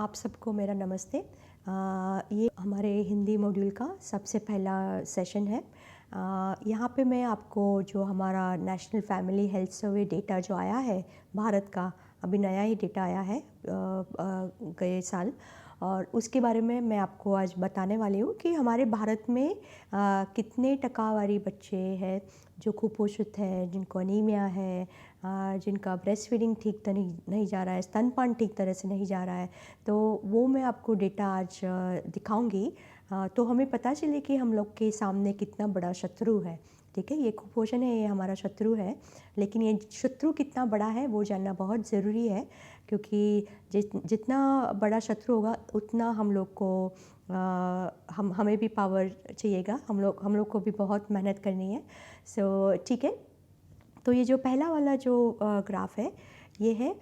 आप सबको मेरा नमस्ते। ये हमारे हिंदी मॉड्यूल का सबसे पहला सेशन है। यहाँ पे मैं आपको जो हमारा national family health survey data जो आया है भारत का, अभी नया ही डेटा आया है गए साल, और उसके बारे में मैं आपको आज बताने वाली हूँ कि हमारे भारत में कितने टकावारी बच्चे हैं जो कुपोषित है, जिनको अनीमिया है, जिनका ब्रेस्ट फीडिंग ठीक नहीं जा रहा है, स्तनपान ठीक तरह से नहीं जा रहा है। तो वो मैं आपको डेटा आज दिखाऊंगी, तो हमें पता चले कि हम लोग के सामने कितना बड़ा शत्रु है। ठीक है, ये कुपोषण है, ये हमारा शत्रु है, लेकिन ये शत्रु कितना बड़ा है वो जानना बहुत ज़रूरी है, क्योंकि जितना बड़ा शत्रु होगा उतना हम लोग को हमें भी पावर चाहिएगा, हम लोग को भी बहुत मेहनत करनी है। सो ठीक है, तो ये जो पहला वाला जो ग्राफ है ये है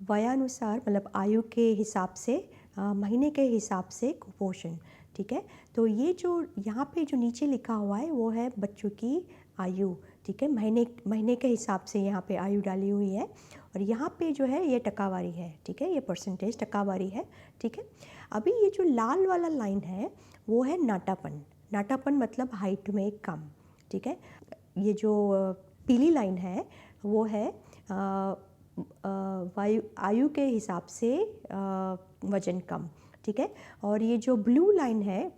वयानुसार, मतलब आयु के हिसाब से, महीने के हिसाब से कुपोषण। ठीक है, तो ये जो यहाँ पे जो नीचे लिखा हुआ है वो है बच्चों की आयु। ठीक है, महीने के हिसाब से यहाँ पे आयु डाली हुई है, और यहाँ पे जो है ये टकावारी है। ठीक है, ये परसेंटेज टकावारी है। ठीक है, अभी ये जो लाल वाला लाइन है वो है नाटापन। नाटापन मतलब हाइट में कम। ठीक है, ये जो पीली लाइन है वो है आयु के हिसाब से वज़न कम। ठीक है, और ये जो ब्लू लाइन है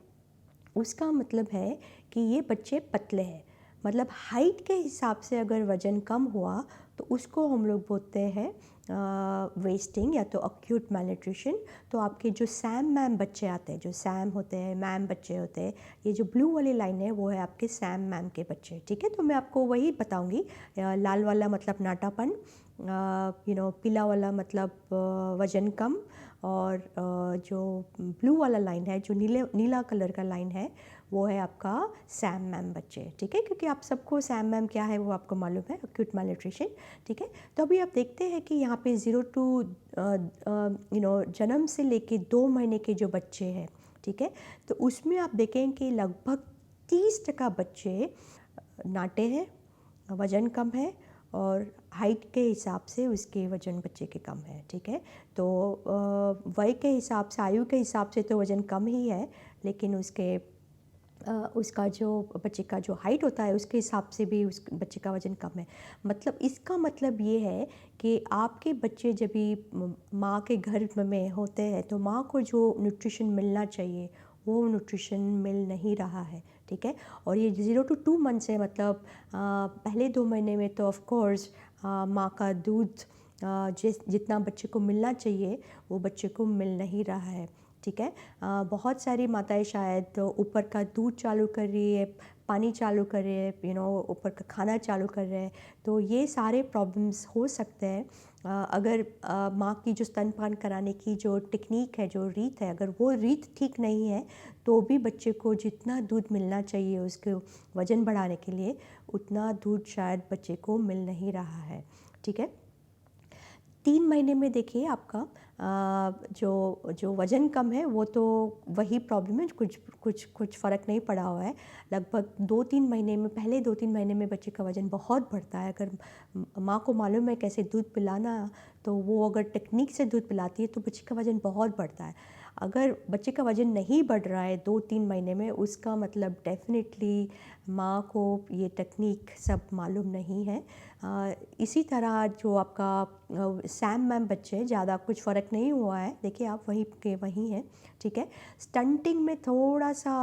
उसका मतलब है कि ये बच्चे पतले हैं, मतलब हाइट के हिसाब से अगर वज़न कम हुआ तो उसको हम लोग बोलते हैं वेस्टिंग या तो अक्यूट मैलन्यूट्रिशन। तो आपके जो सैम मैम बच्चे आते हैं, जो सैम होते हैं, मैम बच्चे होते हैं, ये जो ब्लू वाली लाइन है वो है आपके सैम मैम के बच्चे। ठीक है, तो मैं आपको वही बताऊंगी। लाल वाला मतलब नाटापन, पीला वाला मतलब वज़न कम, और जो ब्लू वाला लाइन है, जो नीला कलर का लाइन है, वो है आपका सैम मैम बच्चे। ठीक है, क्योंकि आप सबको सैम मैम क्या है वो आपको मालूम है, अक्यूट मैलन्यूट्रिशन। ठीक है, तो अभी आप देखते हैं कि यहाँ पे 0 टू जन्म से लेके 2 महीने के जो बच्चे हैं, ठीक है, तो उसमें आप देखें कि लगभग 30% बच्चे नाटे हैं, वज़न कम है, और हाइट के हिसाब से उसके वज़न बच्चे के कम है। ठीक है, तो वय के हिसाब से, आयु के हिसाब से तो वज़न कम ही है, लेकिन उसका जो बच्चे का जो हाइट होता है उसके हिसाब से भी उस बच्चे का वज़न कम है। मतलब इसका मतलब ये है कि आपके बच्चे जब भी माँ के गर्भ में होते हैं तो माँ को जो न्यूट्रिशन मिलना चाहिए वो न्यूट्रिशन मिल नहीं रहा है। ठीक है, और ये 0 टू 2 मंथ्स है, मतलब पहले 2 महीने में तो ऑफ कोर्स माँ का दूध जितना बच्चे को मिलना चाहिए वो बच्चे को मिल नहीं रहा है। ठीक है, बहुत सारी माताएं शायद ऊपर का दूध चालू कर रही है, पानी चालू कर रहे हैं, ऊपर का खाना चालू कर रहे हैं, तो ये सारे प्रॉब्लम्स हो सकते हैं। अगर माँ की जो स्तनपान कराने की जो टेक्निक है, जो रीत है, अगर वो रीत ठीक नहीं है तो भी बच्चे को जितना दूध मिलना चाहिए उसके वज़न बढ़ाने के लिए, उतना दूध शायद बच्चे को मिल नहीं रहा है। ठीक है, 3 महीने में देखिए आपका जो वज़न कम है वो तो वही प्रॉब्लम है, कुछ फ़र्क नहीं पड़ा हुआ है। लगभग 2-3 महीने में, पहले 2-3 महीने में बच्चे का वज़न बहुत बढ़ता है। अगर माँ को मालूम है कैसे दूध पिलाना, तो वो अगर टेक्निक से दूध पिलाती है तो बच्चे का वज़न बहुत बढ़ता है। अगर बच्चे का वज़न नहीं बढ़ रहा है 2-3 महीने में, उसका मतलब डेफिनेटली माँ को ये टेक्निक सब मालूम नहीं है। इसी तरह जो आपका सैम मैम बच्चे, ज़्यादा कुछ फ़र्क नहीं हुआ है, देखिए आप वहीं के वहीं हैं। ठीक है, स्टंटिंग में थोड़ा सा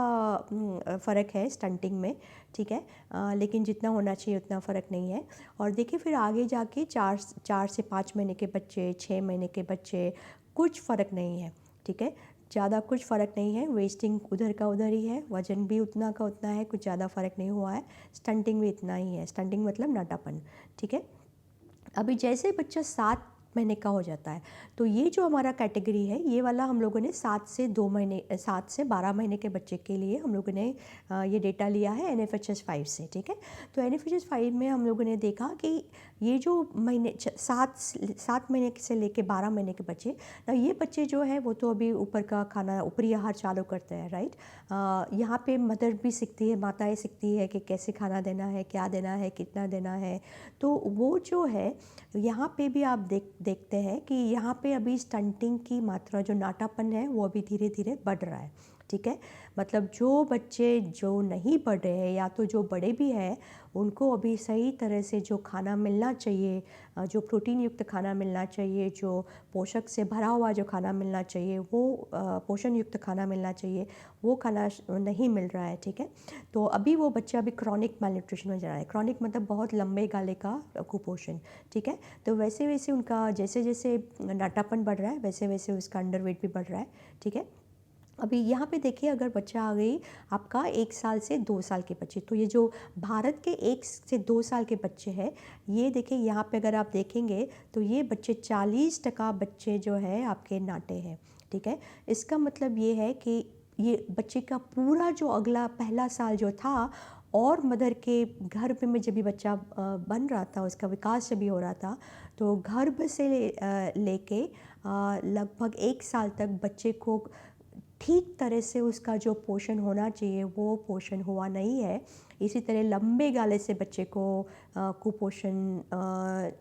फ़र्क है स्टंटिंग में। ठीक है, लेकिन जितना होना चाहिए उतना फ़र्क नहीं है। और देखिए फिर आगे जाके 4 से 5 महीने के बच्चे, 6 महीने के बच्चे, कुछ फ़र्क नहीं है। ठीक है, ज़्यादा कुछ फ़र्क नहीं है, वेस्टिंग उधर का उधर ही है, वज़न भी उतना का उतना है, कुछ ज़्यादा फ़र्क नहीं हुआ है, स्टंटिंग भी इतना ही है। स्टंटिंग मतलब नाटापन। ठीक है, अभी जैसे बच्चा 7 महीने का हो जाता है तो ये जो हमारा कैटेगरी है, ये वाला हम लोगों ने 7 से 12 महीने के बच्चे के लिए हम लोगों ने ये डेटा लिया है NFHS 5 से। ठीक है, तो NFHS 5 में हम लोगों ने देखा कि ये जो 7 महीने से लेके 12 महीने के बच्चे, ना ये बच्चे जो है वो तो अभी ऊपर का खाना, ऊपरी आहार चालू करते हैं, राइट। यहाँ पे मदर भी सीखती है, माताएं सीखती है कि कैसे खाना देना है, क्या देना है, कितना देना है। तो वो जो है यहाँ पे भी आप देखते हैं कि यहाँ पे अभी स्टंटिंग की मात्रा, जो नाटापन है, वो अभी धीरे धीरे बढ़ रहा है। ठीक है, मतलब जो बच्चे जो नहीं बढ़ रहे हैं या तो जो बड़े भी हैं, उनको अभी सही तरह से जो खाना मिलना चाहिए, जो प्रोटीन युक्त खाना मिलना चाहिए, जो पोषक से भरा हुआ जो खाना मिलना चाहिए, वो पोषण युक्त खाना मिलना चाहिए, वो खाना नहीं मिल रहा है। ठीक है, तो अभी वो बच्चा अभी क्रॉनिक malन्यूट्रिशन में जा रहा है। क्रॉनिक मतलब बहुत लंबे गाले का कुपोषण। ठीक है, तो वैसे वैसे उनका जैसे जैसे नाटापन बढ़ रहा है, वैसे वैसे उसका अंडरवेट भी बढ़ रहा है। ठीक है, अभी यहाँ पे देखिए, अगर बच्चा आ गई आपका 1 साल से 2 साल के बच्चे, तो ये जो भारत के 1 से 2 साल के बच्चे हैं, ये देखिए यहाँ पे अगर आप देखेंगे तो ये बच्चे 40% बच्चे जो है आपके नाटे हैं। ठीक है, इसका मतलब ये है कि ये बच्चे का पूरा जो अगला पहला साल जो था, और मदर के गर्भ में जब भी बच्चा बन रहा था, उसका विकास जब भी हो रहा था, तो गर्भ से लेके लगभग 1 साल तक बच्चे को ठीक तरह से उसका जो पोषण होना चाहिए वो पोषण हुआ नहीं है। इसी तरह लंबे गाले से बच्चे को कुपोषण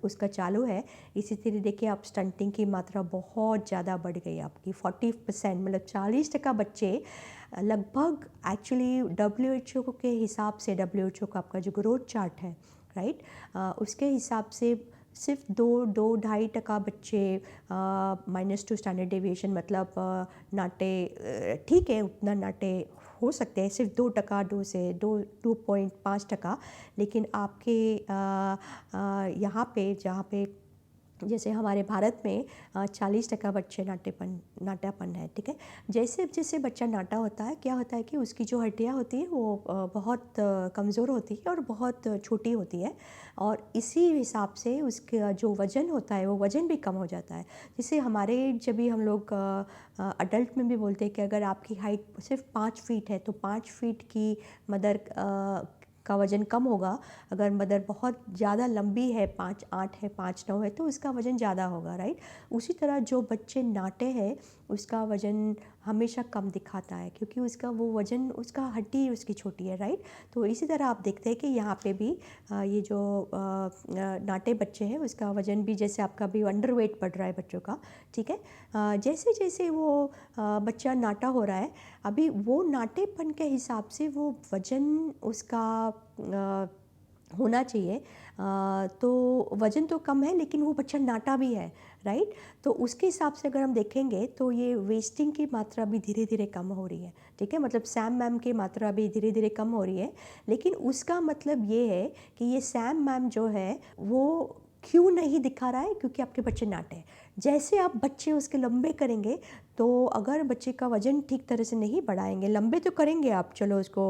उसका चालू है। इसी तरह देखिए, आप स्टंटिंग की मात्रा बहुत ज़्यादा बढ़ गई आपकी 40%, मतलब 40% बच्चे लगभग, एक्चुअली WHO के हिसाब से, WHO का आपका जो ग्रोथ चार्ट है, राइट, उसके हिसाब से सिर्फ 2-2.5% बच्चे -2 स्टैंडर्ड डेविएशन, मतलब नाटे ठीक है, उतना नाटे हो सकते हैं, सिर्फ 2% 2 से 2.5%। लेकिन आपके यहाँ पे, जहाँ पे जैसे हमारे भारत में 40% बच्चे नाटापन है। ठीक है, जैसे जैसे बच्चा नाटा होता है, क्या होता है कि उसकी जो हड्डियाँ होती हैं वो बहुत कमज़ोर होती है और बहुत छोटी होती है, और इसी हिसाब से उसका जो वज़न होता है वो वज़न भी कम हो जाता है। जैसे हमारे, जब भी हम लोग अडल्ट में भी बोलते हैं कि अगर आपकी हाइट सिर्फ 5 फीट है, तो 5 फीट की मदर का वज़न कम होगा। अगर मदर बहुत ज़्यादा लंबी है, 5'8" है, 5'9" है, तो उसका वज़न ज़्यादा होगा, राइट। उसी तरह जो बच्चे नाटे हैं, उसका वज़न हमेशा कम दिखाता है, क्योंकि उसका वो वज़न, उसका हड्डी उसकी छोटी है, राइट। तो इसी तरह आप देखते हैं कि यहाँ पे भी ये जो नाटे बच्चे हैं, उसका वज़न भी, जैसे आपका भी अंडरवेट बढ़ रहा है बच्चों का। ठीक है, जैसे जैसे वो बच्चा नाटा हो रहा है, अभी वो नाटेपन के हिसाब से वो वज़न उसका होना चाहिए, तो वज़न तो कम है, लेकिन वो बच्चा नाटा भी है, राइट। तो उसके हिसाब से अगर हम देखेंगे तो ये वेस्टिंग की मात्रा भी धीरे धीरे कम हो रही है। ठीक है, मतलब सैम मैम की मात्रा भी धीरे धीरे कम हो रही है। लेकिन उसका मतलब ये है कि ये सैम मैम जो है वो क्यों नहीं दिखा रहा है, क्योंकि आपके बच्चे नाटे हैं। जैसे आप बच्चे उसके लंबे करेंगे, तो अगर बच्चे का वज़न ठीक तरह से नहीं बढ़ाएंगे, लंबे तो करेंगे आप, चलो उसको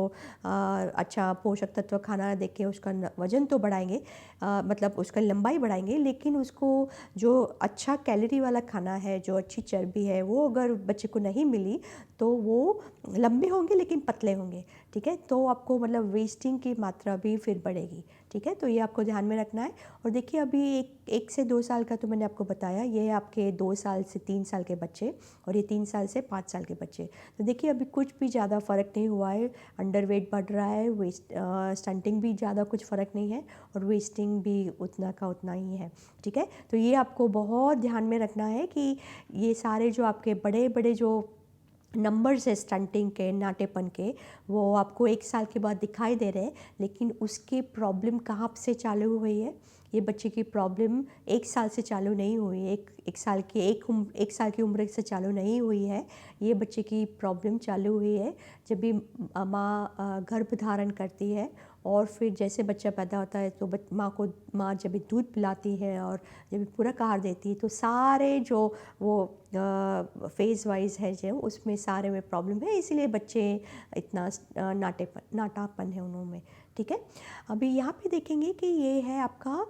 अच्छा पोषक तत्व खाना देके उसका वज़न तो बढ़ाएंगे, मतलब उसका लंबाई बढ़ाएंगे, लेकिन उसको जो अच्छा कैलोरी वाला खाना है, जो अच्छी चर्बी है, वो अगर बच्चे को नहीं मिली, तो वो लंबे होंगे लेकिन पतले होंगे। ठीक है, तो आपको मतलब वेस्टिंग की मात्रा भी फिर बढ़ेगी। ठीक है, तो ये आपको ध्यान में रखना है। और देखिए, अभी एक से 2 साल का तो मैंने आपको बताया, ये है आपके 2 साल से 3 साल के बच्चे, और ये 3 साल से 5 साल के बच्चे। तो देखिए, अभी कुछ भी ज़्यादा फ़र्क नहीं हुआ है, अंडरवेट बढ़ रहा है, स्टंटिंग भी ज़्यादा कुछ फ़र्क नहीं है, और वेस्टिंग भी उतना का उतना ही है। ठीक है, तो ये आपको बहुत ध्यान में रखना है कि ये सारे जो आपके बड़े बड़े जो नंबर्स है स्टंटिंग के, नाटेपन के, वो आपको 1 साल के बाद दिखाई दे रहे हैं, लेकिन उसकी प्रॉब्लम कहाँ से चालू हुई है? ये बच्चे की प्रॉब्लम 1 साल से चालू नहीं हुई, एक साल की उम्र से चालू नहीं हुई है। ये बच्चे की प्रॉब्लम चालू हुई है जब भी माँ गर्भ धारण करती है, और फिर जैसे बच्चा पैदा होता है, तो माँ जब भी दूध पिलाती है और जब भी पूरक आहार देती है, तो सारे जो वो फेज़ वाइज है जो, उसमें सारे में प्रॉब्लम है, इसीलिए बच्चे इतना नाटापन है उनमें। ठीक है, अभी यहाँ पे देखेंगे कि ये है आपका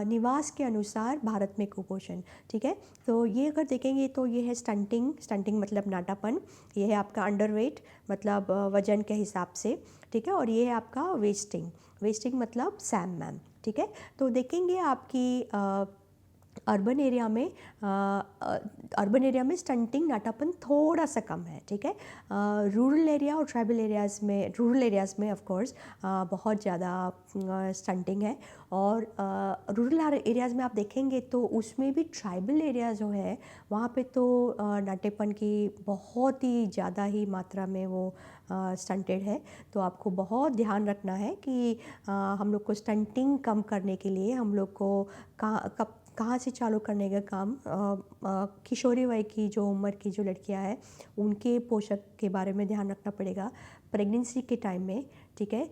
निवास के अनुसार भारत में कुपोषण। ठीक है, तो ये अगर देखेंगे तो ये है स्टंटिंग मतलब नाटापन, ये है आपका अंडरवेट मतलब वजन के हिसाब से। ठीक है, और ये है आपका वेस्टिंग मतलब सैम मैम। ठीक है, तो देखेंगे आपकी अर्बन एरिया में स्टंटिंग नाटापन थोड़ा सा कम है, ठीक है। रूरल एरिया और ट्राइबल एरियाज़ में ऑफ कोर्स बहुत ज़्यादा स्टंटिंग है। और रूरल एरियाज़ में आप देखेंगे तो उसमें भी ट्राइबल एरिया जो है वहाँ पे तो नाटेपन की बहुत ही ज़्यादा ही मात्रा में वो स्टंटेड है। तो आपको बहुत ध्यान रखना है कि हम लोग को स्टंटिंग कम करने के लिए हम लोग को कहाँ से चालू करने का काम किशोरी वय की जो उम्र की जो लड़कियां हैं उनके पोषक के बारे में ध्यान रखना पड़ेगा प्रेगनेंसी के टाइम में, ठीक है।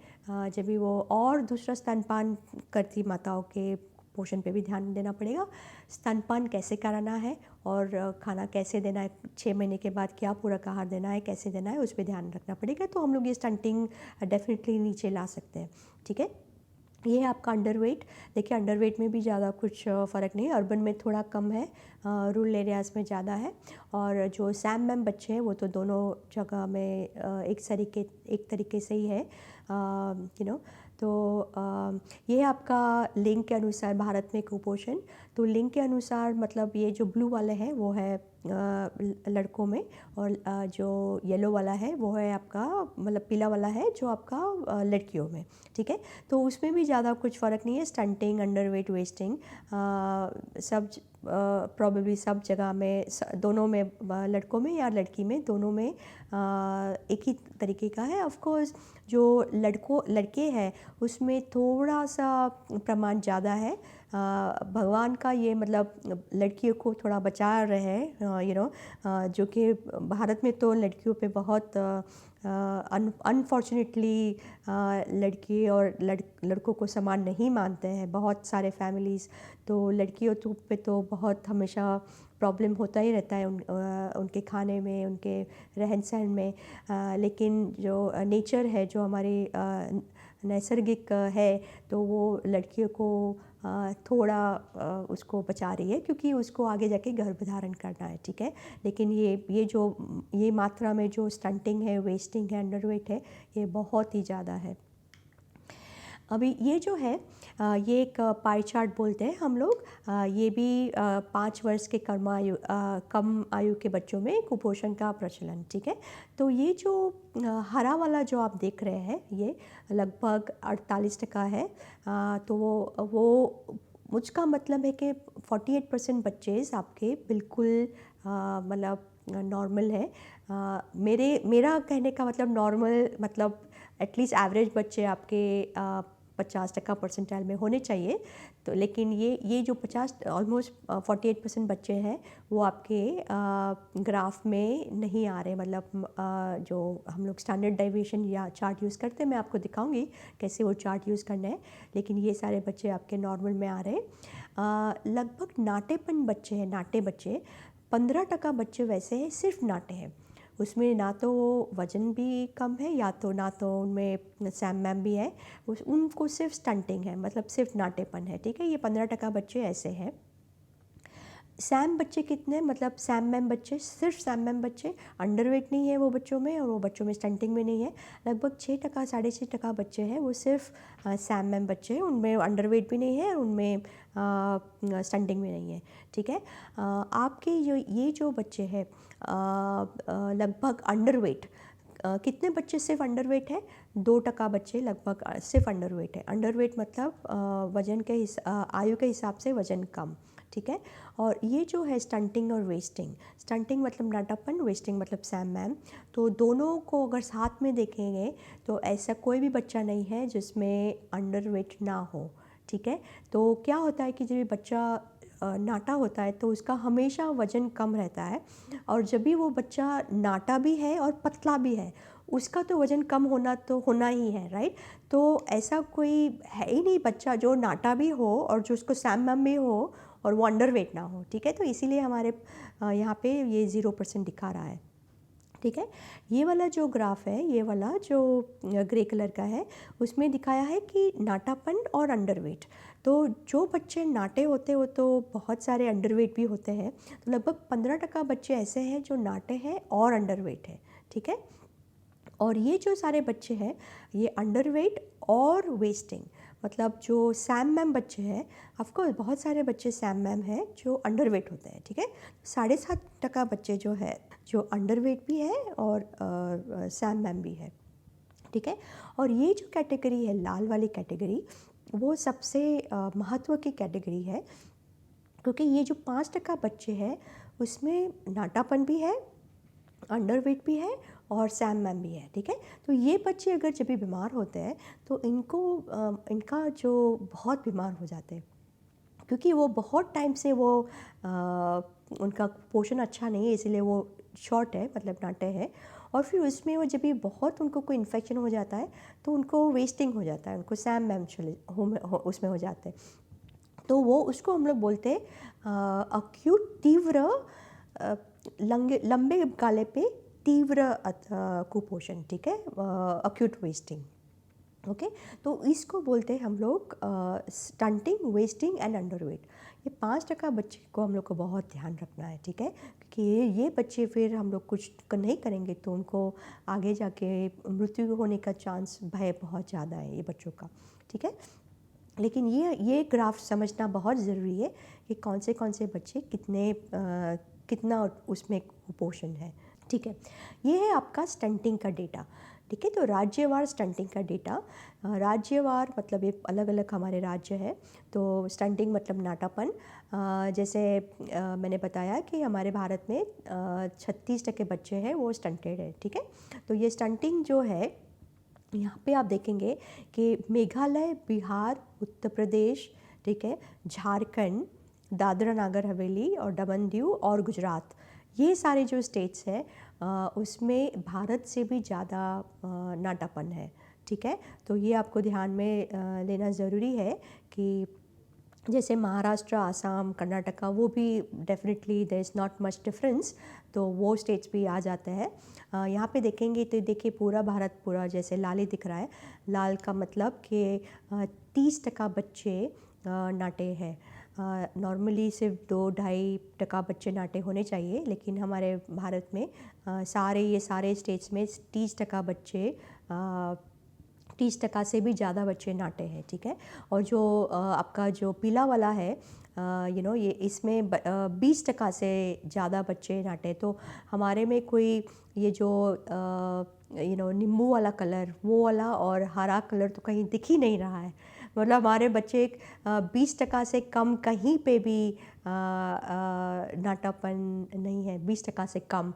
जब भी वो और दूसरा स्तनपान करती माताओं के पोषण पे भी ध्यान देना पड़ेगा। स्तनपान कैसे कराना है और खाना कैसे देना है, 6 महीने के बाद क्या पूरक आहार देना है, कैसे देना है, उस पर ध्यान रखना पड़ेगा। तो हम लोग ये स्टंटिंग डेफिनेटली नीचे ला सकते हैं, ठीक है। ये है आपका अंडरवेट। देखिए अंडरवेट में भी ज़्यादा कुछ फ़र्क नहीं है, अर्बन में थोड़ा कम है, रूरल एरियाज़ में ज़्यादा है। और जो सैम मैम बच्चे हैं वो तो दोनों जगह में एक तरीके से ही है, तो ये आपका लिंग के अनुसार भारत में कुपोषण। तो लिंग के अनुसार मतलब ये जो ब्लू वाले हैं वो है लड़कों में, और जो येलो वाला है वो है आपका मतलब पीला वाला है जो आपका लड़कियों में, ठीक है। तो उसमें भी ज़्यादा कुछ फ़र्क नहीं है। स्टंटिंग, अंडरवेट, वेस्टिंग सब प्रॉबेबली सब जगह में दोनों में, लड़कों में या लड़की में, दोनों में एक ही तरीके का है। ऑफ कोर्स जो लड़के हैं उसमें थोड़ा सा प्रमाण ज़्यादा है। भगवान का ये मतलब लड़कियों को थोड़ा बचा रहे हैं, जो कि भारत में तो लड़कियों पे बहुत अनफॉर्चुनेटली लड़की और लड़कों को समान नहीं मानते हैं बहुत सारे फैमिलीज़। तो लड़कियों पे तो बहुत हमेशा प्रॉब्लम होता ही रहता है उनके खाने में, उनके रहन सहन में। लेकिन जो नेचर है, जो हमारी नैसर्गिक है, तो वो लड़कियों को थोड़ा उसको बचा रही है क्योंकि उसको आगे जाके गर्भधारण करना है, ठीक है। लेकिन ये मात्रा में जो स्टंटिंग है, वेस्टिंग है, अंडरवेट है, ये बहुत ही ज़्यादा है। अभी ये जो है ये एक पाई चार्ट बोलते हैं हम लोग। ये भी 5 वर्ष के कम आयु के बच्चों में कुपोषण का प्रचलन, ठीक है। तो ये जो हरा वाला जो आप देख रहे हैं ये लगभग 48% है। तो वो उसका मतलब है कि 48% बच्चे आपके बिल्कुल मतलब नॉर्मल है। मेरा कहने का मतलब नॉर्मल मतलब एटलीस्ट एवरेज बच्चे आपके 50% परसेंटाइल में होने चाहिए। तो लेकिन ये जो 48% बच्चे हैं वो आपके ग्राफ में नहीं आ रहे, मतलब जो हम लोग स्टैंडर्ड डेविएशन या चार्ट यूज़ करते हैं, मैं आपको दिखाऊंगी कैसे वो चार्ट यूज़ करना है। लेकिन ये सारे बच्चे आपके नॉर्मल में आ रहे हैं। लगभग नाटेपन बच्चे हैं, नाटे बच्चे 15% बच्चे वैसे हैं सिर्फ नाटे हैं। उसमें ना तो वज़न भी कम है या तो ना तो उनमें सैम मैम भी है, उनको सिर्फ स्टंटिंग है, मतलब सिर्फ नाटेपन है, ठीक है। ये 15% बच्चे ऐसे हैं। सैम बच्चे कितने, मतलब सैम मैम बच्चे, सिर्फ सैम मैम बच्चे, अंडरवेट नहीं है वो बच्चों में और वो बच्चों में स्टंटिंग में नहीं है। लगभग 6%, 6.5% बच्चे हैं वो सिर्फ सैम मैम बच्चे हैं, उनमें अंडरवेट भी नहीं है और उनमें स्टंटिंग में नहीं है, ठीक है। आपके ये जो बच्चे हैं लगभग अंडरवेट, कितने बच्चे सिर्फ अंडरवेट है? 2% बच्चे लगभग सिर्फ अंडरवेट है। अंडरवेट मतलब वज़न के आयु के हिसाब से वज़न कम, ठीक है। और ये जो है स्टंटिंग और वेस्टिंग, स्टंटिंग मतलब नाटापन, वेस्टिंग मतलब सैम मैम, तो दोनों को अगर साथ में देखेंगे तो ऐसा कोई भी बच्चा नहीं है जिसमें अंडरवेट ना हो, ठीक है। तो क्या होता है कि जब बच्चा नाटा होता है तो उसका हमेशा वज़न कम रहता है, और जब भी वो बच्चा नाटा भी है और पतला भी है उसका तो वज़न कम होना तो होना ही है, राइट। तो ऐसा कोई है ही नहीं बच्चा जो नाटा भी हो और जो उसको सैम मैम भी हो और वो अंडरवेट ना हो, ठीक है। तो इसीलिए हमारे यहाँ पे ये 0% दिखा रहा है, ठीक है। ये वाला जो ग्राफ है, ये वाला जो ग्रे कलर का है, उसमें दिखाया है कि नाटापन और अंडरवेट। तो जो बच्चे नाटे होते हो तो बहुत सारे अंडरवेट भी होते हैं। तो लगभग 15% बच्चे ऐसे हैं जो नाटे हैं और अंडरवेट है, ठीक है। और ये जो सारे बच्चे हैं ये अंडरवेट और वेस्टिंग, मतलब जो सैम मैम बच्चे हैं, ऑफकोर्स बहुत सारे बच्चे सैम मैम हैं जो अंडरवेट होते हैं, ठीक है। 7.5% बच्चे जो है जो अंडरवेट भी है और सैम मैम भी है, ठीक है। और ये जो कैटेगरी है, लाल वाली कैटेगरी, वो सबसे महत्व की कैटेगरी है, क्योंकि ये जो 5% बच्चे हैं उसमें नाटापन भी है, अंडरवेट भी है और सैम मैम भी है, ठीक है। तो ये बच्चे अगर जब भी बीमार होते हैं तो इनका जो बहुत बीमार हो जाते हैं, क्योंकि वो बहुत टाइम से वो उनका पोषण अच्छा नहीं है, इसीलिए वो शॉर्ट है, मतलब नाटे हैं। और फिर उसमें वो जब भी बहुत उनको कोई इन्फेक्शन हो जाता है तो उनको वेस्टिंग हो जाता है, उनको सैम मैम उसमें हो जाते हैं। तो वो उसको हम लोग बोलते हैं अक्यूट तीव्र लंबे गाले पे तीव्र कुपोषण, ठीक है, अक्यूट वेस्टिंग। ओके, तो इसको बोलते हैं हम लोग स्टंटिंग, वेस्टिंग एंड अंडरवेट। ये 5% बच्चे को हम लोग को बहुत ध्यान रखना है, ठीक है, क्योंकि ये बच्चे फिर हम लोग कुछ नहीं करेंगे तो उनको आगे जाके मृत्यु होने का चांस, भय बहुत ज़्यादा है ये बच्चों का, ठीक है। लेकिन ये ग्राफ समझना बहुत ज़रूरी है कि कौन से बच्चे कितना उसमें कुपोषण है, ठीक है। ये है आपका स्टंटिंग का डेटा, ठीक है। तो राज्यवार स्टंटिंग का डेटा, राज्यवार मतलब ये अलग अलग हमारे राज्य है। तो स्टंटिंग मतलब नाटापन, जैसे मैंने बताया कि हमारे भारत में 36% बच्चे हैं वो स्टंटेड है, ठीक है। तो ये स्टंटिंग जो है, यहाँ पे आप देखेंगे कि मेघालय, बिहार, उत्तर प्रदेश, ठीक है, झारखंड, दादरा नागर हवेली और दमन दीव और गुजरात, ये सारे जो स्टेट्स हैं उसमें भारत से भी ज़्यादा नाटापन है, ठीक है। तो ये आपको ध्यान में लेना ज़रूरी है कि जैसे महाराष्ट्र, आसाम, कर्नाटका, वो भी definitely there is not much difference, तो वो स्टेट्स भी आ जाते हैं। यहाँ पे देखेंगे तो देखिए पूरा भारत पूरा जैसे लाल ही दिख रहा है। लाल का मतलब कि 30% बच्चे नाटे हैं। नॉर्मली सिर्फ 2-2.5% बच्चे नाटे होने चाहिए, लेकिन हमारे भारत में ये सारे स्टेट्स में 30% बच्चे 30% से भी ज़्यादा बच्चे नाटे हैं, ठीक है। और जो आपका जो पीला वाला है, ये इसमें 20% से ज़्यादा बच्चे नाटे। तो हमारे में कोई ये जो नींबू वाला कलर, वो वाला और हरा कलर तो कहीं दिख ही नहीं रहा है। मतलब हमारे बच्चे 20% से कम कहीं पे भी नाटापन नहीं है, 20% से कम।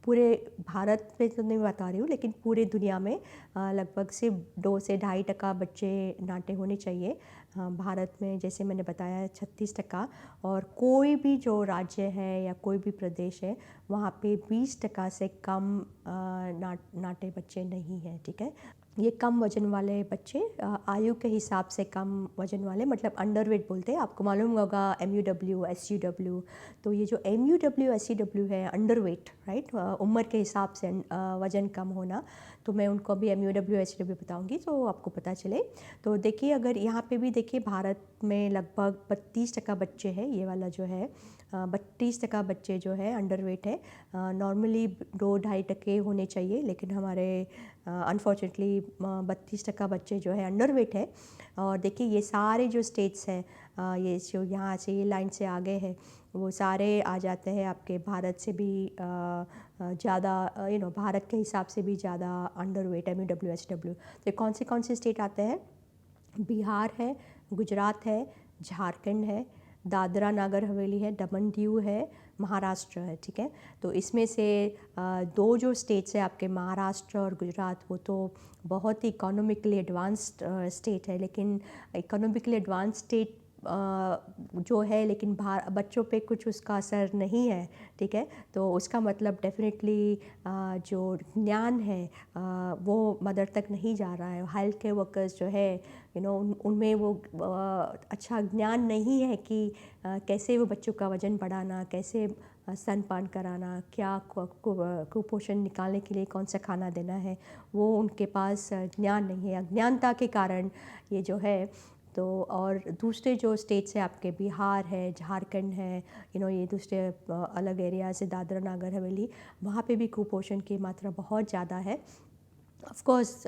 पूरे भारत में तो नहीं बता रही हूँ, लेकिन पूरे दुनिया में लगभग सिर्फ 2 से 2.5% बच्चे नाटे होने चाहिए। भारत में जैसे मैंने बताया 36%, और कोई भी जो राज्य है या कोई भी प्रदेश है वहाँ पे 20% से कम नाटे बच्चे नहीं हैं, ठीक है। ये कम वजन वाले बच्चे, आयु के हिसाब से कम वजन वाले, मतलब अंडरवेट बोलते हैं। आपको मालूम होगा MUW, SUW। तो ये जो MUW, SUW है, अंडरवेट, राइट, उम्र के हिसाब से वज़न कम होना, तो मैं उनको अभी MUW, SUW बताऊंगी तो आपको पता चले। तो देखिए, अगर यहाँ पे भी देखिए भारत में लगभग 32% बच्चे हैं, ये वाला जो है 32% बच्चे जो है अंडरवेट है। नॉर्मली 2-2.5% होने चाहिए, लेकिन हमारे अनफॉर्चुनेटली 32% बच्चे जो है अंडरवेट है। और देखिए ये सारे जो स्टेट्स हैं, ये जो यहाँ से ये लाइन से आगे है, वो सारे आ जाते हैं आपके भारत से भी ज़्यादा, भारत के हिसाब से भी ज़्यादा अंडरवेट MUW, SW। तो कौन से स्टेट आते हैं? बिहार है, गुजरात है, झारखंड है, दादरा नागर हवेली है, दमन दीव है, महाराष्ट्र है, ठीक है। तो इसमें से 2 जो स्टेट्स है आपके, महाराष्ट्र और गुजरात, वो तो बहुत ही इकोनॉमिकली एडवांस्ड स्टेट है, लेकिन इकोनॉमिकली एडवांस स्टेट जो है, लेकिन बच्चों पे कुछ उसका असर नहीं है, ठीक है। तो उसका मतलब डेफिनेटली जो ज्ञान है वो मदर तक नहीं जा रहा है। हेल्थ केयर वर्कर्स जो है, उनमें वो अच्छा ज्ञान नहीं है कि कैसे वो बच्चों का वज़न बढ़ाना, कैसे स्तनपान कराना, क्या कुपोषण निकालने के लिए कौन सा खाना देना है, वो उनके पास ज्ञान नहीं है। अज्ञानता के कारण ये जो है। तो और दूसरे जो स्टेट्स हैं आपके, बिहार है, झारखंड है, ये दूसरे अलग एरिया से दादरा नागर हवेली, वहाँ पे भी कुपोषण की मात्रा बहुत ज़्यादा है। ऑफ कोर्स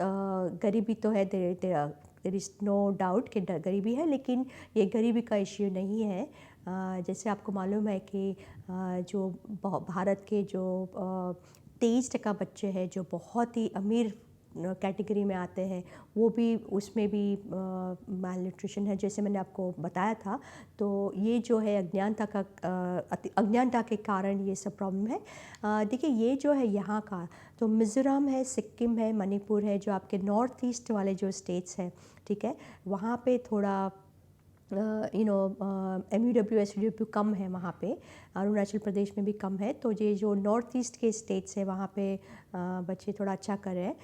गरीबी तो है, देयर इज़ नो डाउट कि गरीबी है, लेकिन ये गरीबी का इश्यू नहीं है। जैसे आपको मालूम है कि जो भारत के जो 23% बच्चे हैं जो बहुत ही अमीर कैटेगरी में आते हैं, वो भी उसमें भी माल न्यूट्रिशन है, जैसे मैंने आपको बताया था। तो ये जो है अज्ञानता के कारण ये सब प्रॉब्लम है। देखिए ये जो है यहाँ का, तो मिज़ोरम है, सिक्किम है, मणिपुर है, जो आपके नॉर्थ ईस्ट वाले जो स्टेट्स हैं, ठीक है, वहाँ पे थोड़ा MUW कम है वहाँ पे। अरुणाचल प्रदेश में भी कम है। तो ये जो नॉर्थ ईस्ट के स्टेट्स है वहाँ पे बच्चे थोड़ा अच्छा कर रहे हैं।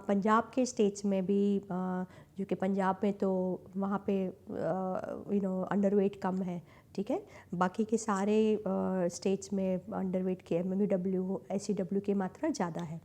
पंजाब के स्टेट्स में भी जो कि पंजाब में तो वहाँ पे अंडरवेट कम है, ठीक है। बाकी के सारे स्टेट्स में अंडरवेट के MUW SEW की मात्रा ज़्यादा है।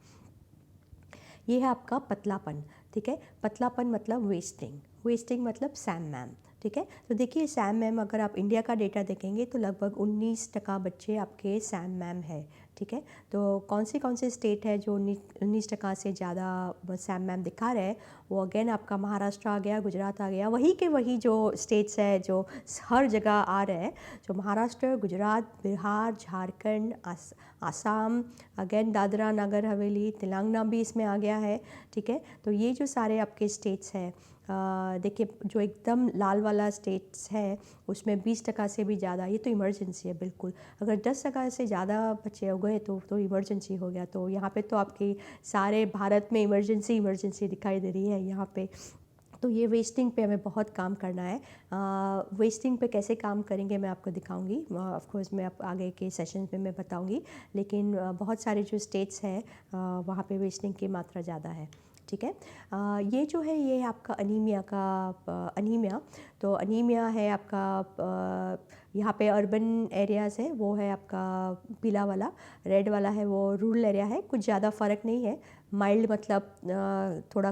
ये है आपका पतलापन, ठीक है। पतलापन मतलब वेस्टिंग मतलब सैम मैम, ठीक है। तो देखिए सैम मैम, अगर आप इंडिया का डेटा देखेंगे तो लगभग 19% बच्चे आपके सैम मैम है, ठीक है। तो कौन से स्टेट है जो 19% से ज़्यादा सैम मैम दिखा रहे हैं, वो अगेन आपका महाराष्ट्र आ गया, गुजरात आ गया, वही के वही जो स्टेट्स है जो हर जगह आ रहे हैं, जो महाराष्ट्र, गुजरात, बिहार, झारखंड, आसाम, अगेन दादरा नगर हवेली, तेलंगाना भी इसमें आ गया है, ठीक है। तो ये जो सारे आपके स्टेट्स हैं, देखिए जो एकदम लाल वाला स्टेट्स है उसमें 20% से भी ज़्यादा, ये तो इमरजेंसी है बिल्कुल। अगर 10% से ज़्यादा बच्चे हो गए तो इमरजेंसी हो गया। तो यहाँ पे तो आपकी सारे भारत में इमरजेंसी दिखाई दे रही है यहाँ पे। तो ये वेस्टिंग पे हमें बहुत काम करना है। वेस्टिंग पे कैसे काम करेंगे मैं आपको दिखाऊंगी, ऑफ कोर्स मैं आगे के सेशन में मैं बताऊंगी। लेकिन बहुत सारे जो स्टेट्स हैं वहाँ पे वेस्टिंग की मात्रा ज़्यादा है, ठीक है। ये जो है ये आपका अनीमिया। तो अनीमिया है आपका यहाँ पे अर्बन एरियाज़ है वो है आपका पीला वाला, रेड वाला है वो रूरल एरिया है। कुछ ज़्यादा फ़र्क नहीं है। माइल्ड मतलब थोड़ा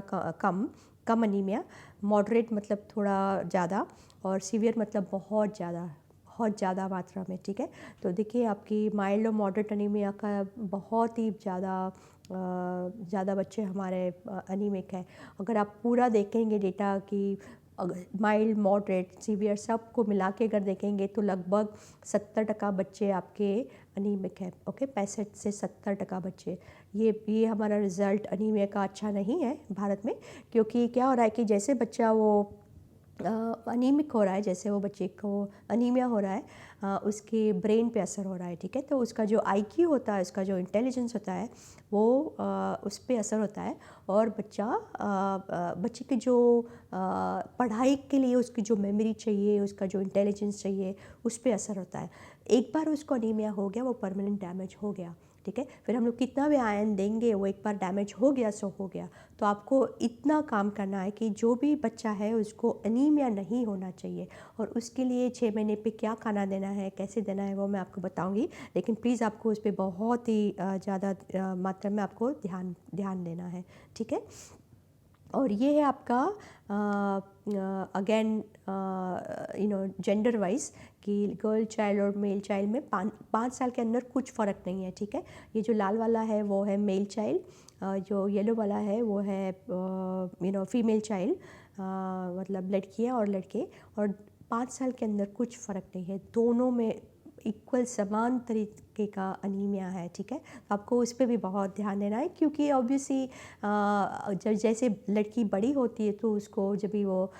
कम अनीमिया, मॉडरेट मतलब थोड़ा ज़्यादा, और सीवियर मतलब बहुत ज़्यादा मात्रा में, ठीक है। तो देखिए आपकी माइल्ड और मॉडरेट अनीमिया का बहुत ही ज़्यादा बच्चे हमारे अनीमिक है। अगर आप पूरा देखेंगे डेटा कि अगर माइल्ड, मॉडरेट, सीवियर सबको मिला के अगर देखेंगे तो लगभग 70% बच्चे आपके अनीमिक है, ओके। 65 से 70% बच्चे। ये हमारा रिज़ल्ट अनीमिया का अच्छा नहीं है भारत में, क्योंकि क्या हो रहा है कि जैसे बच्चा वो अनीमिक हो रहा है, जैसे वो बच्चे को अनीमिया हो रहा है, उसके ब्रेन पे असर हो रहा है, ठीक है। तो उसका जो IQ होता है, उसका जो इंटेलिजेंस होता है वो उस पर असर होता है। और बच्चे की जो पढ़ाई के लिए उसकी जो मेमोरी चाहिए, उसका जो इंटेलिजेंस चाहिए, उस पर असर होता है। एक बार उसको अनीमिया हो गया, वो परमानेंट डैमेज हो गया, ठीक है। फिर हम लोग कितना भी आयन देंगे, वो एक बार डैमेज हो गया सो हो गया। तो आपको इतना काम करना है कि जो भी बच्चा है उसको अनीमिया नहीं होना चाहिए। और उसके लिए 6 महीने पे क्या खाना देना है, कैसे देना है, वो मैं आपको बताऊंगी। लेकिन प्लीज़ आपको उस पर बहुत ही ज़्यादा मात्रा में आपको ध्यान देना है, ठीक है। और ये है आपका अगेन जेंडर वाइज कि गर्ल चाइल्ड और मेल चाइल्ड में 5 साल के अंदर कुछ फ़र्क नहीं है, ठीक है। ये जो लाल वाला है वो है मेल चाइल्ड, जो येलो वाला है वो है फीमेल चाइल्ड, मतलब लड़कियाँ और लड़के। और 5 साल के अंदर कुछ फ़र्क नहीं है, दोनों में इक्वल समान तरीके का अनीमिया है, ठीक है। तो आपको उस पर भी बहुत ध्यान देना है, क्योंकि ऑब्वियसली जब जैसे लड़की बड़ी होती है तो उसको जब भी वो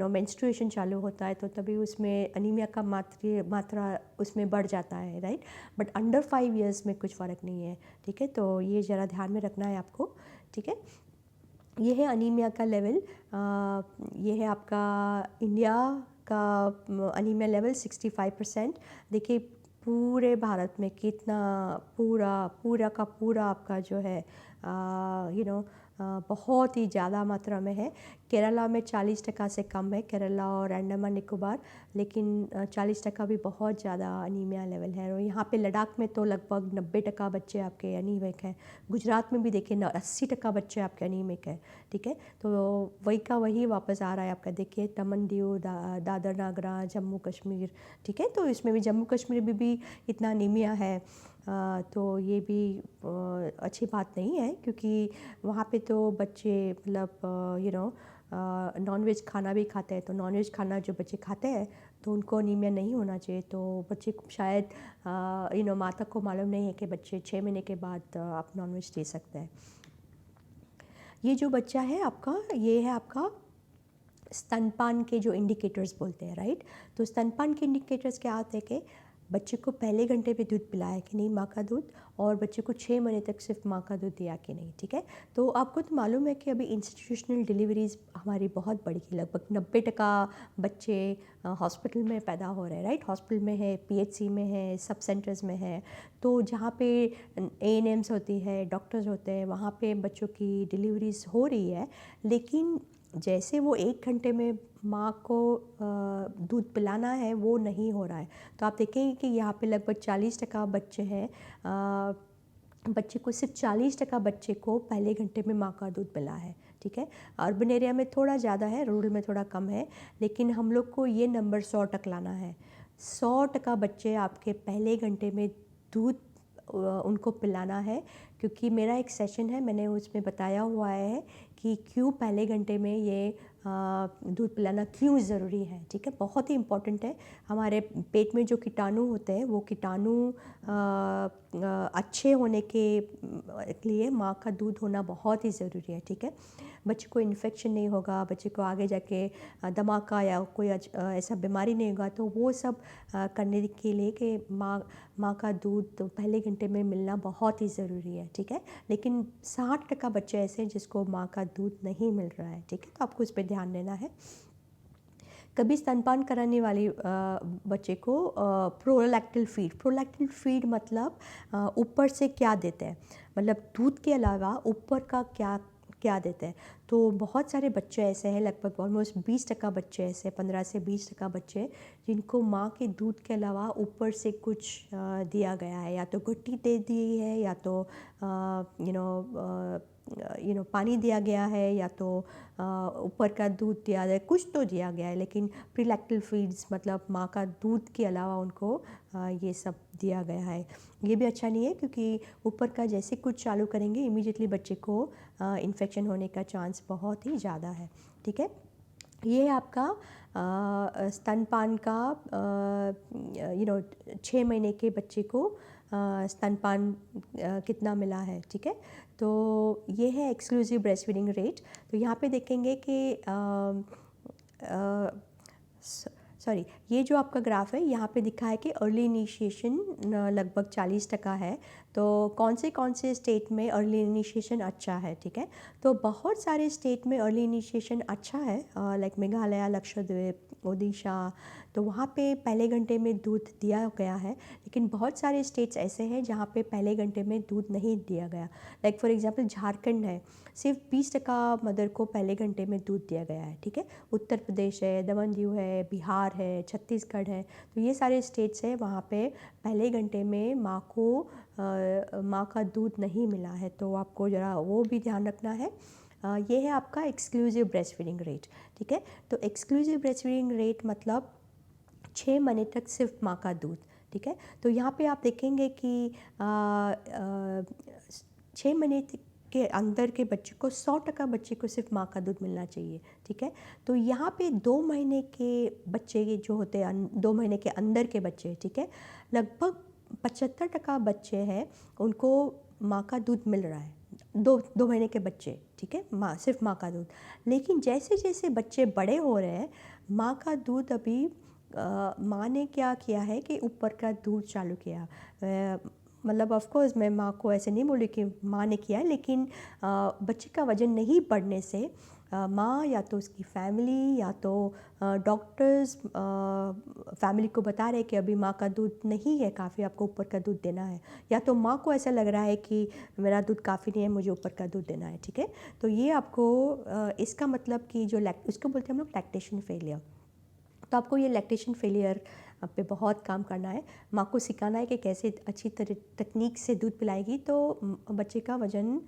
मेंस्ट्रुएशन चालू होता है तो तभी उसमें अनीमिया का मात्रा उसमें बढ़ जाता है, राइट। बट अंडर 5 इयर्स में कुछ फ़र्क नहीं है, ठीक है। तो ये ज़रा ध्यान में रखना है आपको, ठीक है। ये है अनीमिया का लेवल। ये है आपका इंडिया का अनीमिया लेवल 65%। देखिए पूरे भारत में कितना पूरा का पूरा आपका जो है बहुत ही ज़्यादा मात्रा में है। केरला में 40% से कम है, केरला और अंडमान निकोबार, लेकिन 40% भी बहुत ज़्यादा अनीमिया लेवल है। और यहाँ पे लद्दाख में तो लगभग 90% बच्चे आपके अनीमिक हैं। गुजरात में भी देखिए 80% बच्चे आपके अनीमिक हैं, ठीक है। तो वही का वही वापस आ रहा है आपका, देखिए दमन दीव, दादर नगर, जम्मू कश्मीर, ठीक है। तो इसमें भी जम्मू कश्मीर में भी इतना अनीमिया है। तो ये भी अच्छी बात नहीं है, क्योंकि वहाँ पे तो बच्चे मतलब नॉन वेज खाना भी खाते हैं। तो नॉन वेज खाना जो बच्चे खाते हैं तो उनको अनीमिया नहीं होना चाहिए। तो बच्चे को शायद माता को मालूम नहीं है कि बच्चे 6 महीने के बाद आप नॉन वेज दे सकते हैं। ये जो बच्चा है आपका, ये है आपका स्तनपान के जो इंडिकेटर्स बोलते हैं, राइट। तो स्तनपान के इंडिकेटर्स क्या होते हैं कि बच्चे को पहले घंटे पे दूध पिलाया कि नहीं, माँ का दूध, और बच्चे को 6 महीने तक सिर्फ माँ का दूध दिया कि नहीं, ठीक है। तो आपको तो मालूम है कि अभी इंस्टीट्यूशनल डिलीवरीज हमारी बहुत बढ़ गई, लगभग 90% बच्चे हॉस्पिटल में पैदा हो रहे हैं, राइट। हॉस्पिटल में है, पीएचसी में है, सब सेंटर्स में है। तो जहाँ पे एएनएम्स होती है, डॉक्टर्स होते हैं, वहाँ पे बच्चों की डिलीवरीज हो रही है। लेकिन जैसे वो 1 घंटे में माँ को दूध पिलाना है वो नहीं हो रहा है। तो आप देखेंगे कि यहाँ पे लगभग 40% बच्चे हैं, बच्चे को सिर्फ 40% बच्चे को पहले घंटे में माँ का दूध मिला है, ठीक है। अर्बन एरिया में थोड़ा ज़्यादा है, रूरल में थोड़ा कम है, लेकिन हम लोग को ये नंबर 100 तक लाना है। 100% बच्चे आपके पहले घंटे में दूध उनको पिलाना है। क्योंकि मेरा एक सेशन है, मैंने उसमें बताया हुआ है कि क्यों पहले घंटे में ये दूध पिलाना क्यों ज़रूरी है, ठीक है। बहुत ही इम्पॉर्टेंट है। हमारे पेट में जो कीटाणु होते हैं वो कीटाणु अच्छे होने के लिए माँ का दूध होना बहुत ही ज़रूरी है, ठीक है। बच्चे को इन्फेक्शन नहीं होगा, बच्चे को आगे जाके धमाका या कोई ऐसा बीमारी नहीं होगा। तो वो सब करने के लिए कि माँ का दूध तो पहले घंटे में मिलना बहुत ही ज़रूरी है, ठीक है। लेकिन 60% बच्चे ऐसे हैं जिसको माँ का दूध नहीं मिल रहा है, ठीक है। तो आपको इस पर ध्यान देना है। कभी स्तनपान कराने वाले बच्चे को प्रोलैक्टिन फीड मतलब ऊपर से क्या देते हैं, मतलब दूध के अलावा ऊपर का क्या क्या देते हैं। तो बहुत सारे बच्चे ऐसे हैं, लगभग ऑलमोस्ट 20% बच्चे ऐसे, 15 से 20% बच्चे जिनको माँ के दूध के अलावा ऊपर से कुछ दिया गया है। या तो घुट्टी दे दी है, या तो पानी दिया गया है, या तो ऊपर का दूध दिया गया है, कुछ तो दिया गया है। लेकिन प्रीलैक्टल फीड्स मतलब माँ का दूध के अलावा उनको ये सब दिया गया है। ये भी अच्छा नहीं है, क्योंकि ऊपर का जैसे कुछ चालू करेंगे इमीडिएटली बच्चे को इन्फेक्शन होने का चांस बहुत ही ज़्यादा है, ठीक है। ये है आपका स्तनपान का 6 महीने के बच्चे को स्तनपान कितना मिला है, ठीक है। तो ये है एक्सक्लूसिव ब्रेस्ट फीडिंग रेट। तो यहाँ पे देखेंगे कि सॉरी, ये जो आपका ग्राफ है यहाँ पे दिखा है कि अर्ली इनिशिएशन लगभग 40% है। तो कौन से स्टेट में अर्ली इनिशिएशन अच्छा है, ठीक है। तो बहुत सारे स्टेट में अर्ली इनिशिएशन अच्छा है, लाइक मेघालय, लक्षद्वीप, ओडिशा। तो वहाँ पे पहले घंटे में दूध दिया गया है। लेकिन बहुत सारे स्टेट्स ऐसे हैं जहाँ पे पहले घंटे में दूध नहीं दिया गया। लाइक फॉर एग्जांपल झारखंड है, सिर्फ 20% मदर को पहले घंटे में दूध दिया गया है, ठीक है। उत्तर प्रदेश है, दमन दीव है, बिहार है, छत्तीसगढ़ है। तो ये सारे स्टेट्स हैं, वहाँ पे पहले घंटे में माँ को माँ का दूध नहीं मिला है। तो आपको ज़रा वो भी ध्यान रखना है। ये है आपका एक्सक्लूसिव ब्रेस्ट फीडिंग रेट, ठीक है। तो एक्सक्लूसिव ब्रेस्ट फीडिंग रेट मतलब 6 महीने तक सिर्फ माँ का दूध, ठीक है। तो यहाँ पे आप देखेंगे कि 6 महीने के अंदर के बच्चे को 100% बच्चे को सिर्फ माँ का दूध मिलना चाहिए, ठीक है। तो यहाँ पे 2 महीने के बच्चे जो होते हैं, 2 महीने के अंदर के बच्चे, ठीक है, लगभग 75% बच्चे हैं उनको माँ का दूध मिल रहा है। 2 महीने के बच्चे, ठीक है, सिर्फ माँ का दूध। लेकिन जैसे जैसे बच्चे बड़े हो रहे हैं, माँ का दूध अभी माँ ने क्या किया है कि ऊपर का दूध चालू किया। मतलब ऑफ कोर्स मैं माँ को ऐसे नहीं बोली कि माँ ने किया है, लेकिन बच्चे का वज़न नहीं बढ़ने से माँ या तो उसकी फैमिली या तो डॉक्टर्स फैमिली को बता रहे कि अभी माँ का दूध नहीं है काफ़ी, आपको ऊपर का दूध देना है। या तो माँ को ऐसा लग रहा है कि मेरा दूध काफ़ी नहीं है, मुझे ऊपर का दूध देना है, ठीक है। तो ये आपको इसका मतलब कि जो उसको बोलते हैं हम लोग लैक्टेशन फेलियर। तो आपको ये लैक्टेशन फेलियर पे बहुत काम करना है। माँ को सिखाना है कि कैसे अच्छी तकनीक से दूध पिलाएगी तो बच्चे का वज़न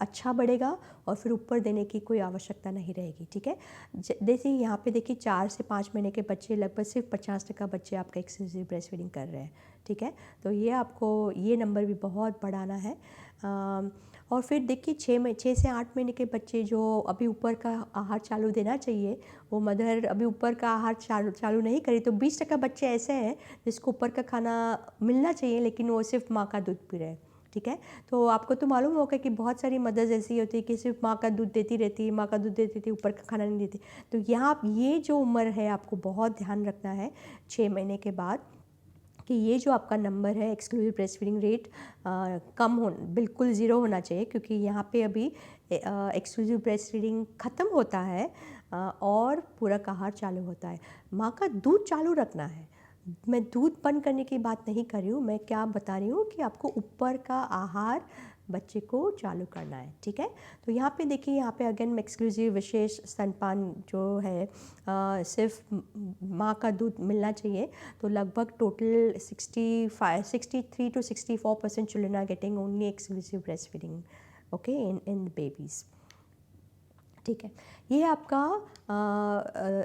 अच्छा बढ़ेगा और फिर ऊपर देने की कोई आवश्यकता नहीं रहेगी, ठीक है। जैसे यहाँ पे देखिए 4 से 5 महीने के बच्चे लगभग सिर्फ 50% बच्चे आपका एक्सक्लूसिव ब्रेस्ट फीडिंग कर रहे हैं, ठीक है। तो ये आपको ये नंबर भी बहुत बढ़ाना है। और फिर देखिए 6 से 8 महीने के बच्चे जो अभी ऊपर का आहार चालू देना चाहिए, वो मदर अभी ऊपर का आहार चालू नहीं करी, तो 20% बच्चे ऐसे हैं जिसको ऊपर का खाना मिलना चाहिए लेकिन वो सिर्फ माँ का दूध पी रहे हैं, ठीक है। तो आपको तो मालूम होगा कि बहुत सारी मदर्स ऐसी होती है कि सिर्फ माँ का दूध देती रहती है, माँ का दूध देती थी, ऊपर का खाना नहीं देती। तो यहाँ ये जो उम्र है आपको बहुत ध्यान रखना है 6 महीने के बाद, कि ये जो आपका नंबर है एक्सक्लूसिव ब्रेस्ट फीडिंग रेट कम हो, बिल्कुल ज़ीरो होना चाहिए, क्योंकि यहाँ पे अभी एक्सक्लूसिव ब्रेस्ट फीडिंग ख़त्म होता है और पूरक आहार चालू होता है। माँ का दूध चालू रखना है, मैं दूध बंद करने की बात नहीं कर रही हूँ, मैं क्या बता रही हूँ कि आपको ऊपर का आहार बच्चे को चालू करना है, ठीक है। तो यहाँ पे देखिए, यहाँ पे अगेन एक्सक्लूसिव विशेष स्तनपान जो है सिर्फ माँ का दूध मिलना चाहिए। तो लगभग total 63 to 64% children are getting only exclusive breast feeding, okay, in babies, ठीक है। ये आपका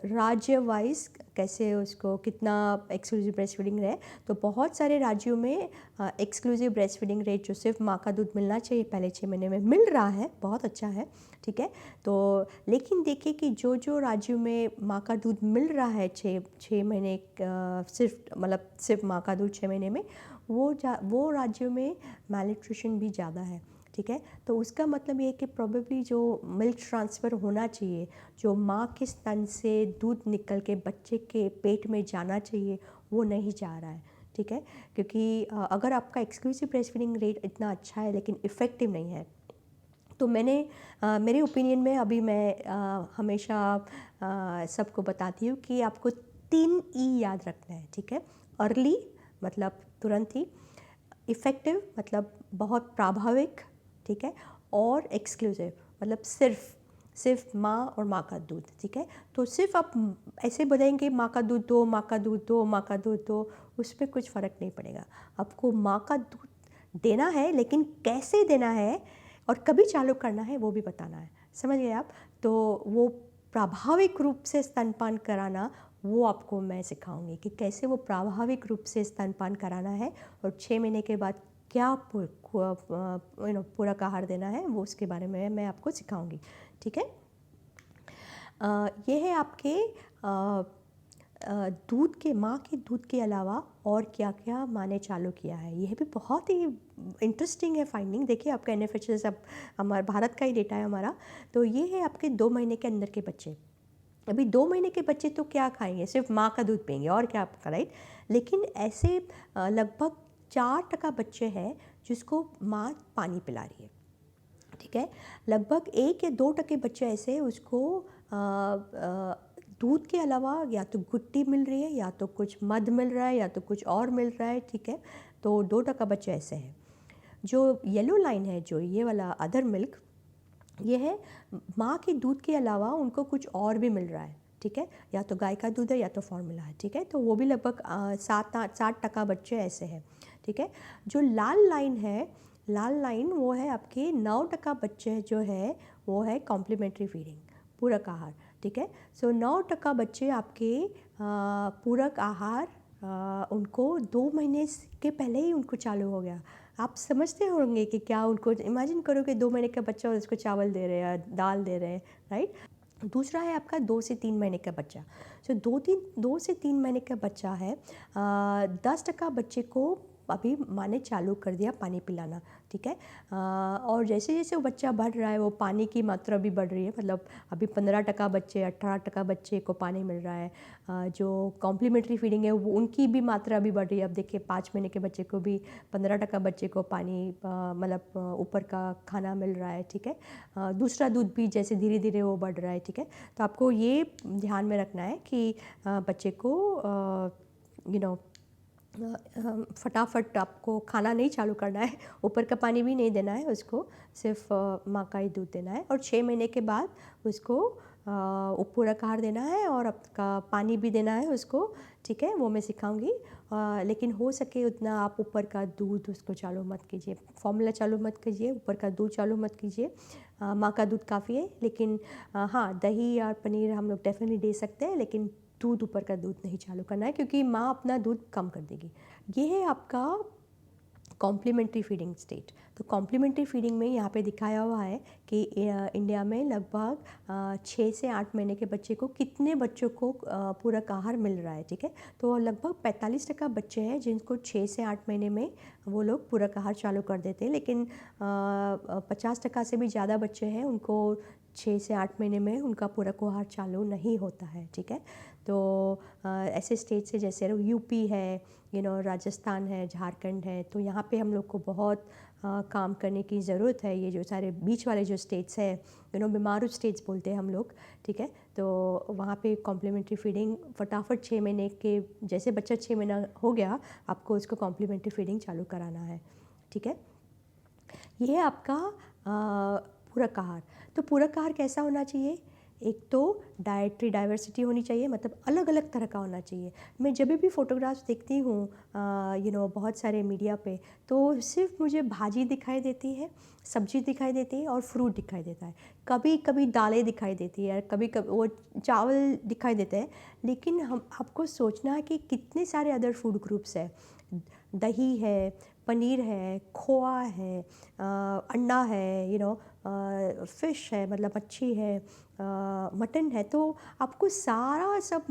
राज्य वाइज कैसे उसको कितना एक्सक्लूसिव ब्रेस्ट फीडिंग है। तो बहुत सारे राज्यों में एक्सक्लूसिव ब्रेस्ट फीडिंग रेट जो सिर्फ माँ का दूध मिलना चाहिए पहले 6 महीने में मिल रहा है, बहुत अच्छा है, ठीक है। तो लेकिन देखिए कि जो जो राज्यों में माँ का दूध मिल रहा है 6 महीने सिर्फ मतलब सिर्फ माँ का दूध 6 महीने में, वो राज्यों में मैलन्यूट्रिशन भी ज़्यादा है, ठीक है। तो उसका मतलब ये है कि प्रोबेबली जो मिल्क ट्रांसफ़र होना चाहिए, जो माँ के स्तन से दूध निकल के बच्चे के पेट में जाना चाहिए, वो नहीं जा रहा है, ठीक है। क्योंकि अगर आपका एक्सक्लूसिव ब्रेस्ट फीडिंग रेट इतना अच्छा है लेकिन इफ़ेक्टिव नहीं है, तो मेरे ओपिनियन में अभी मैं हमेशा सबको बताती हूँ कि आपको 3 ई याद रखना है, ठीक है। अर्ली मतलब तुरंत ही, इफ़ेक्टिव मतलब बहुत प्रभाविक, ठीक है, और एक्सक्लूसिव मतलब सिर्फ माँ और माँ का दूध, ठीक है। तो सिर्फ आप ऐसे बताएंगे माँ का दूध दो, माँ का दूध दो, माँ का दूध दो, उस पर कुछ फ़र्क नहीं पड़ेगा। आपको माँ का दूध देना है, लेकिन कैसे देना है और कभी चालू करना है वो भी बताना है, समझ गए आप। तो वो प्रभाविक रूप से स्तनपान कराना, वो आपको मैं सिखाऊंगी कि कैसे वो प्रभाविक रूप से स्तनपान कराना है, और 6 महीने के बाद क्या पूरक आहार देना है, वो उसके बारे में मैं आपको सिखाऊंगी, ठीक है। ये है आपके दूध के, माँ के दूध के अलावा और क्या क्या माँ ने चालू किया है। यह भी बहुत ही इंटरेस्टिंग है फाइंडिंग। देखिए आपका NFHS अब हमारे भारत का ही डेटा है हमारा। तो ये है आपके 2 महीने के अंदर के बच्चे। अभी 2 महीने के बच्चे तो क्या खाएंगे, सिर्फ माँ का दूध पिएंगे और क्या आपका, राइट। लेकिन ऐसे लगभग 4% बच्चे हैं जिसको माँ पानी पिला रही है, ठीक है। लगभग 1 या 2% बच्चे ऐसे हैं उसको दूध के अलावा या तो गुट्टी मिल रही है, या तो कुछ मध मिल रहा है, या तो कुछ और मिल रहा है, ठीक है। तो 2% बच्चे ऐसे हैं। जो येलो लाइन है, जो ये वाला अदर मिल्क, ये है माँ के दूध के अलावा उनको कुछ और भी मिल रहा है, ठीक है। या तो गाय का दूध है या तो फॉर्मूला है, ठीक है। तो वो भी लगभग 60% बच्चे ऐसे हैं, ठीक है। जो लाल लाइन है, लाल लाइन वो है आपके 9% बच्चे जो है वो है कॉम्प्लीमेंट्री फीडिंग, पूरक आहार, ठीक है। सो 9% बच्चे आपके पूरक आहार उनको 2 महीने के पहले ही उनको चालू हो गया। आप समझते होंगे कि क्या उनको, इमेजिन करो कि 2 महीने का बच्चा और उसको चावल दे रहे हैं, दाल दे रहे हैं, राइट। दूसरा है आपका 2 से 3 महीने का बच्चा। सो 2 से 3 महीने का बच्चा है, 10% बच्चे को अभी माँ ने चालू कर दिया पानी पिलाना, ठीक है। और जैसे जैसे वो बच्चा बढ़ रहा है, वो पानी की मात्रा भी बढ़ रही है। मतलब अभी 15% बच्चे, 18% बच्चे को पानी मिल रहा है। जो कॉम्प्लीमेंट्री फीडिंग है वो उनकी भी मात्रा भी बढ़ रही है। अब देखिए 5 महीने के बच्चे को भी 15% बच्चे को पानी मतलब ऊपर का खाना मिल रहा है, ठीक है। दूसरा दूध भी जैसे धीरे धीरे वो बढ़ रहा है, ठीक है। तो आपको ये ध्यान में रखना है कि बच्चे को फटाफट आपको खाना नहीं चालू करना है, ऊपर का पानी भी नहीं देना है उसको, सिर्फ माँ का ही दूध देना है। और 6 महीने के बाद उसको पूरक आहार देना है और आपका पानी भी देना है उसको, ठीक है। वो मैं सिखाऊंगी। लेकिन हो सके उतना आप ऊपर का दूध उसको चालू मत कीजिए, फॉर्मूला चालू मत कीजिए, ऊपर का दूध चालू मत कीजिए। माँ का दूध काफ़ी है। लेकिन हाँ, दही और पनीर हम लोग डेफिनेटली दे सकते हैं, लेकिन दूध ऊपर का दूध नहीं चालू करना है, क्योंकि माँ अपना दूध कम कर देगी। ये है आपका कॉम्प्लीमेंट्री फीडिंग स्टेज। तो कॉम्प्लीमेंट्री फीडिंग में यहाँ पे दिखाया हुआ है कि इंडिया में लगभग 6 से 8 महीने के बच्चे को कितने बच्चों को पूरक आहार मिल रहा है, ठीक है। तो लगभग 45% बच्चे हैं जिनको 6 से 8 महीने में वो लोग पूरक आहार चालू कर देते हैं, लेकिन 50% से भी ज़्यादा बच्चे हैं उनको 6 से 8 महीने में उनका पूरक आहार चालू नहीं होता है, ठीक है। तो ऐसे स्टेट से जैसे यूपी है, राजस्थान है, झारखंड है, तो यहाँ पे हम लोग को बहुत काम करने की ज़रूरत है। ये जो सारे बीच वाले जो स्टेट्स हैं, बीमारू स्टेट्स बोलते हैं हम लोग, ठीक है। तो वहाँ पे कॉम्प्लीमेंट्री फीडिंग फटाफट 6 महीने के जैसे बच्चा 6 महीना हो गया, आपको उसको कॉम्प्लीमेंट्री फीडिंग चालू कराना है, ठीक है। ये है आपका पूरक आहार। तो पूरक आहार कैसा होना चाहिए? एक तो डाइटरी डाइवर्सिटी होनी चाहिए, मतलब अलग अलग तरह का होना चाहिए। मैं जब भी फ़ोटोग्राफ्स देखती हूँ बहुत सारे मीडिया पे, तो सिर्फ मुझे भाजी दिखाई देती है, सब्जी दिखाई देती है और फ्रूट दिखाई देता है। कभी कभी दालें दिखाई देती है, कभी कभी वो चावल दिखाई देते हैं। लेकिन हम आपको सोचना है कि कितने सारे अदर फूड ग्रुप्स है। दही है, पनीर है, खोआ है, अंडा है, फ़िश है, मतलब मच्छी है, मटन है। तो आपको सारा सब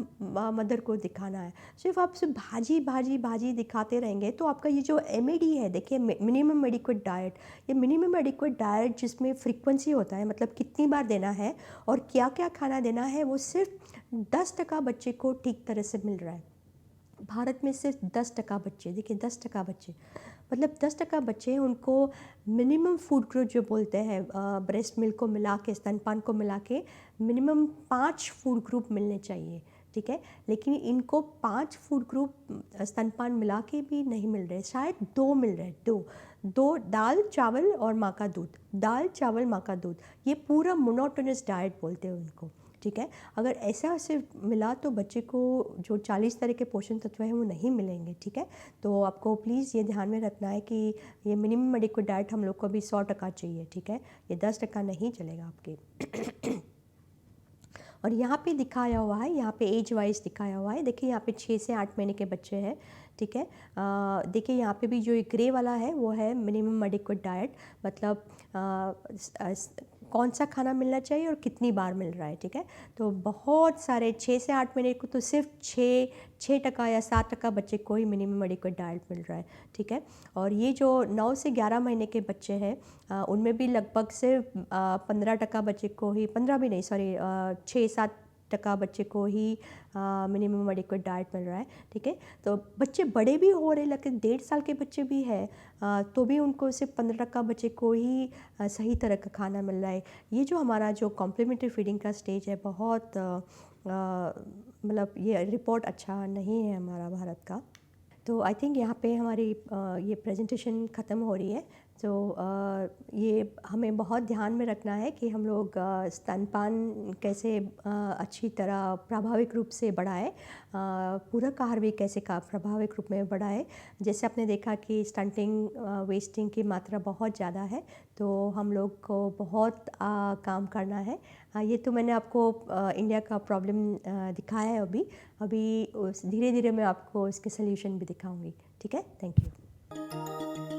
मदर को दिखाना है। सिर्फ आप सिर्फ भाजी भाजी भाजी दिखाते रहेंगे तो आपका ये जो एमएडी है, देखिए मिनिमम एडिक्वेट डाइट, ये मिनिमम एडिक्वेट डाइट जिसमें फ्रीक्वेंसी होता है, मतलब कितनी बार देना है और क्या क्या खाना देना है, वो सिर्फ 10% बच्चे को ठीक तरह से मिल रहा है। भारत में सिर्फ 10% बच्चे, देखिए 10% बच्चे, मतलब 10% बच्चे उनको मिनिमम फूड ग्रुप जो बोलते हैं, ब्रेस्ट मिल्क को मिला के, स्तनपान को मिला के मिनिमम 5 फूड ग्रुप मिलने चाहिए, ठीक है। लेकिन इनको 5 फूड ग्रुप स्तनपान मिला के भी नहीं मिल रहे, शायद 2 मिल रहे हैं। दो दाल चावल और माँ का दूध, दाल चावल माँ का दूध, ये पूरा मोनोटोनस डाइट बोलते हैं उनको, ठीक है। अगर ऐसा सिर्फ मिला तो बच्चे को जो 40 तरह के पोषण तत्व हैं वो नहीं मिलेंगे, ठीक है। तो आपको प्लीज़ ये ध्यान में रखना है कि ये मिनिमम एडिक्वेट डाइट हम लोग को अभी 100% चाहिए, ठीक है। ये 10% नहीं चलेगा आपके। और यहाँ पे दिखाया हुआ है, यहाँ पे एज वाइज दिखाया हुआ है। देखिए यहाँ पे 6 से 8 महीने के बच्चे हैं, ठीक है। देखिए यहाँ पे भी जो ये ग्रे वाला है वो है मिनिमम एडिक्वेट डाइट, मतलब कौन सा खाना मिलना चाहिए और कितनी बार मिल रहा है, ठीक है। तो बहुत सारे 6 से 8 महीने को तो सिर्फ 6% या 7% बच्चे को ही मिनिमम एडिक्वेट डाइट मिल रहा है, ठीक है। और ये जो 9 से 11 महीने के बच्चे हैं, उनमें भी लगभग सिर्फ 15% बच्चे को ही, 15 भी नहीं, सॉरी, 6-7% बच्चे को ही मिनिमम एडिक्वेट डाइट मिल रहा है, ठीक है। तो बच्चे बड़े भी हो रहे, लेकिन 1.5 साल के बच्चे भी हैं, तो भी उनको सिर्फ 15% बच्चे को ही सही तरह का खाना मिल रहा है। ये जो हमारा जो कॉम्प्लीमेंट्री फीडिंग का स्टेज है, बहुत मतलब ये रिपोर्ट अच्छा नहीं है हमारा भारत का। तो आई थिंक यहाँ पे हमारी ये प्रेजेंटेशन ख़त्म हो रही है। तो ये हमें बहुत ध्यान में रखना है कि हम लोग स्तनपान कैसे अच्छी तरह प्रभाविक रूप से बढ़ाएं, पूरक आहार भी कैसे का प्रभाविक रूप में बढ़ाएं। जैसे आपने देखा कि स्टंटिंग, वेस्टिंग की मात्रा बहुत ज़्यादा है, तो हम लोग को बहुत काम करना है। ये तो मैंने आपको इंडिया का प्रॉब्लम दिखाया है अभी धीरे धीरे मैं आपको इसके सल्यूशन भी दिखाऊंगी, ठीक है। Thank you.